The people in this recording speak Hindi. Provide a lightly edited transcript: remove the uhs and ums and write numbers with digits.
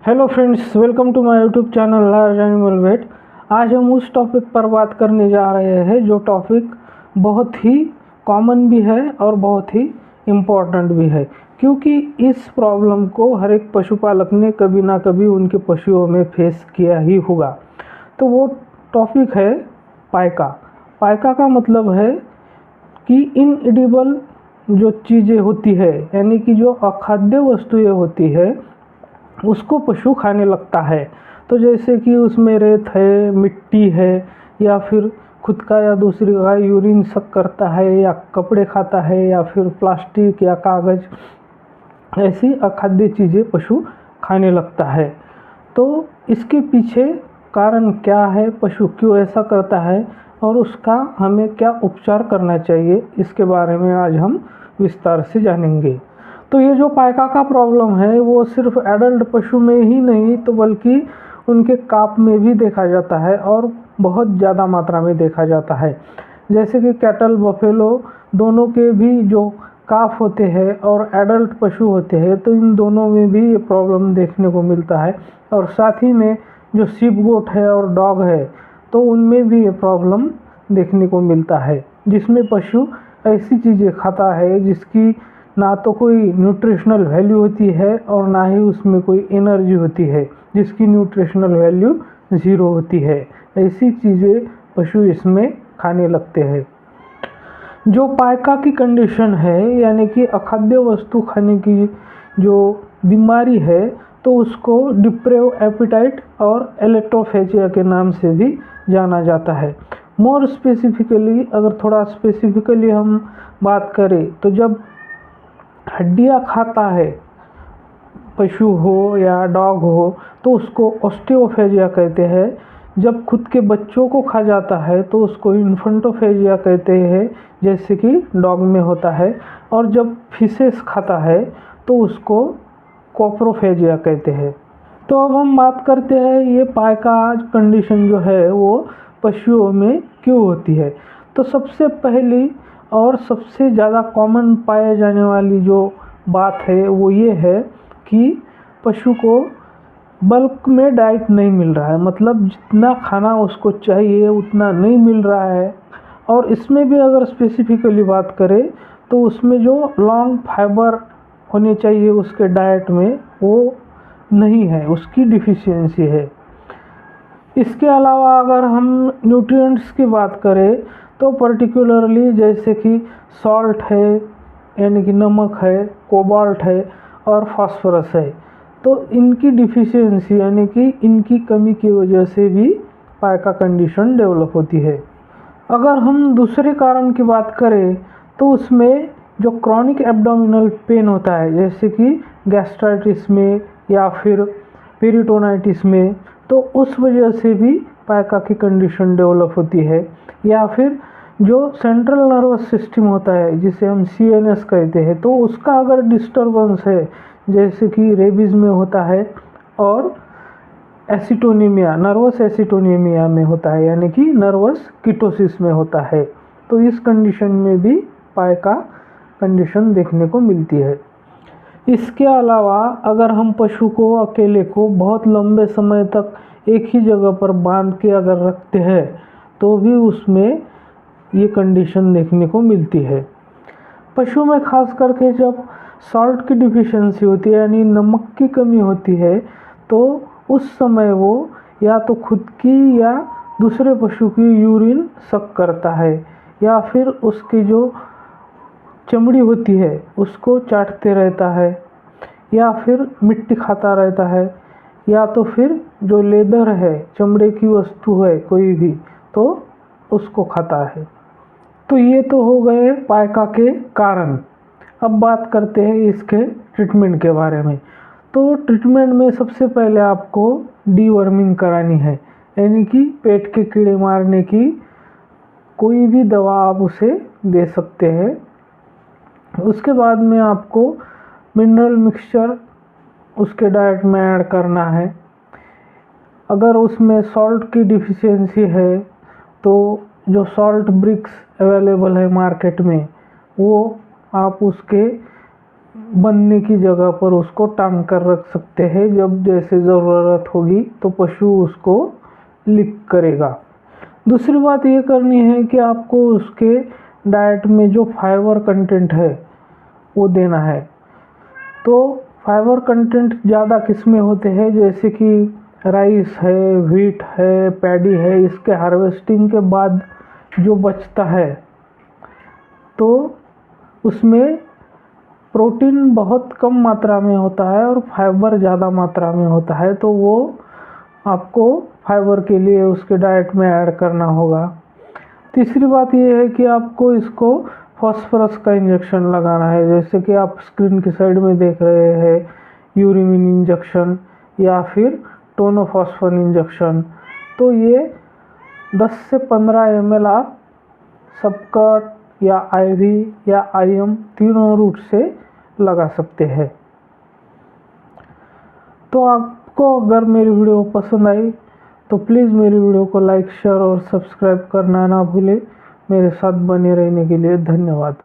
Hello friends, welcome to my YouTube channel large animal vet. आज हम उस टॉपिक पर बात करने जा रहे हैं जो टॉपिक बहुत ही कॉमन भी है और बहुत ही इम्पोर्टेंट भी है, क्योंकि इस प्रॉब्लम को हर एक पशुपालक ने कभी ना कभी उनके पशुओं में फेस किया ही होगा। तो वो टॉपिक है पायका। पायका का मतलब है कि इनएडिबल जो चीज़ें होती है, यानी कि जो अखाद्य वस्तुएं होती है, उसको पशु खाने लगता है। तो जैसे कि उसमें रेत है, मिट्टी है, या फिर खुद का या दूसरी का यूरिन सक करता है, या कपड़े खाता है, या फिर प्लास्टिक या कागज़, ऐसी अखाद्य चीज़ें पशु खाने लगता है। तो इसके पीछे कारण क्या है, पशु क्यों ऐसा करता है और उसका हमें क्या उपचार करना चाहिए, इसके बारे में आज हम विस्तार से जानेंगे। तो ये जो पायका का प्रॉब्लम है वो सिर्फ एडल्ट पशु में ही नहीं तो बल्कि उनके काफ में भी देखा जाता है और बहुत ज़्यादा मात्रा में देखा जाता है। जैसे कि कैटल, बफेलो दोनों के भी जो काफ होते हैं और एडल्ट पशु होते हैं, तो इन दोनों में भी ये प्रॉब्लम देखने को मिलता है। और साथ ही में जो शीप गोट है और डॉग है, तो उनमें भी ये प्रॉब्लम देखने को मिलता है, जिसमें पशु ऐसी चीज़ें खाता है जिसकी ना तो कोई न्यूट्रिशनल वैल्यू होती है और ना ही उसमें कोई एनर्जी होती है, जिसकी न्यूट्रिशनल वैल्यू ज़ीरो होती है। ऐसी चीज़ें पशु इसमें खाने लगते हैं। जो पायका की कंडीशन है, यानी कि अखाद्य वस्तु खाने की जो बीमारी है, तो उसको डिप्रेव एपिटाइट और एलेक्ट्रोफेजिया के नाम से भी जाना जाता है। मोर स्पेसिफिकली, अगर थोड़ा स्पेसिफिकली हम बात करें, तो जब हड्डियाँ खाता है पशु हो या डॉग हो, तो उसको ऑस्टियोफेजिया कहते हैं। जब खुद के बच्चों को खा जाता है तो उसको इन्फेंटोफेजिया कहते हैं, जैसे कि डॉग में होता है। और जब फिशेस खाता है तो उसको कोप्रोफेजिया कहते हैं। तो अब हम बात करते हैं ये पायका कंडीशन जो है वो पशुओं में क्यों होती है। तो सबसे पहली और सबसे ज़्यादा कॉमन पाए जाने वाली जो बात है वो ये है कि पशु को बल्क में डाइट नहीं मिल रहा है, मतलब जितना खाना उसको चाहिए उतना नहीं मिल रहा है। और इसमें भी अगर स्पेसिफिकली बात करें तो उसमें जो लॉन्ग फाइबर होने चाहिए उसके डाइट में, वो नहीं है, उसकी डिफिशियंसी है। इसके अलावा अगर हम न्यूट्रिएंट्स की बात करें तो पर्टिकुलरली जैसे कि सॉल्ट है, यानी कि नमक है, कोबाल्ट है और फास्फोरस है, तो इनकी डिफिशियंसी यानी कि इनकी कमी की वजह से भी पायका कंडीशन डेवलप होती है। अगर हम दूसरे कारण की बात करें तो उसमें जो क्रॉनिक एब्डोमिनल पेन होता है, जैसे कि गैस्ट्राइटिस में या फिर पेरिटोनाइटिस में, तो उस वजह से भी पायका की कंडीशन डेवलप होती है। या फिर जो सेंट्रल नर्वस सिस्टम होता है जिसे हम CNS कहते हैं, तो उसका अगर डिस्टर्बेंस है, जैसे कि रेबीज़ में होता है और एसिटोनीमिया, नर्वस एसिटोनीमिया में होता है, यानी कि नर्वस किटोसिस में होता है, तो इस कंडीशन में भी पायका कंडीशन देखने को मिलती है। इसके अलावा अगर हम पशु को अकेले को बहुत लंबे समय तक एक ही जगह पर बांध के अगर रखते हैं तो भी उसमें ये कंडीशन देखने को मिलती है। पशु में खास करके जब सॉल्ट की डिफिशियंसी होती है, यानी नमक की कमी होती है, तो उस समय वो या तो खुद की या दूसरे पशु की यूरिन सक करता है, या फिर उसकी जो चमड़ी होती है उसको चाटते रहता है, या फिर मिट्टी खाता रहता है, या तो फिर जो लेदर है, चमड़े की वस्तु है कोई भी, तो उसको खाता है। तो ये तो हो गए पायका के कारण। अब बात करते हैं इसके ट्रीटमेंट के बारे में। तो ट्रीटमेंट में सबसे पहले आपको डीवर्मिंग करानी है, यानी कि पेट के कीड़े मारने की कोई भी दवा आप उसे दे सकते हैं। उसके बाद में आपको मिनरल मिक्सचर उसके डाइट में ऐड करना है। अगर उसमें सॉल्ट की डिफिशियंसी है तो जो सॉल्ट ब्रिक्स अवेलेबल है मार्केट में, वो आप उसके बनने की जगह पर उसको टांग कर रख सकते हैं। जब जैसे ज़रूरत होगी तो पशु उसको लिक करेगा। दूसरी बात ये करनी है कि आपको उसके डाइट में जो फाइबर कंटेंट है वो देना है। तो फाइबर कंटेंट ज़्यादा किस में होते हैं, जैसे कि राइस है, व्हीट है, पैडी है। इसके हार्वेस्टिंग के बाद जो बचता है तो उसमें प्रोटीन बहुत कम मात्रा में होता है और फाइबर ज़्यादा मात्रा में होता है। तो वो आपको फाइबर के लिए उसके डाइट में ऐड करना होगा। तीसरी बात ये है कि आपको इसको फॉस्फोरस का इंजेक्शन लगाना है, जैसे कि आप स्क्रीन की साइड में देख रहे हैं, यूरिमिन इंजेक्शन या फिर टोनोफॉस्फोन इंजेक्शन। तो ये 10 से 15 ml आप सबकट या आईवी या आईएम तीनों रूट से लगा सकते हैं। तो आपको अगर मेरी वीडियो पसंद आई तो प्लीज़ मेरी वीडियो को लाइक, शेयर और सब्सक्राइब करना ना भूलें। मेरे साथ बने रहने के लिए धन्यवाद।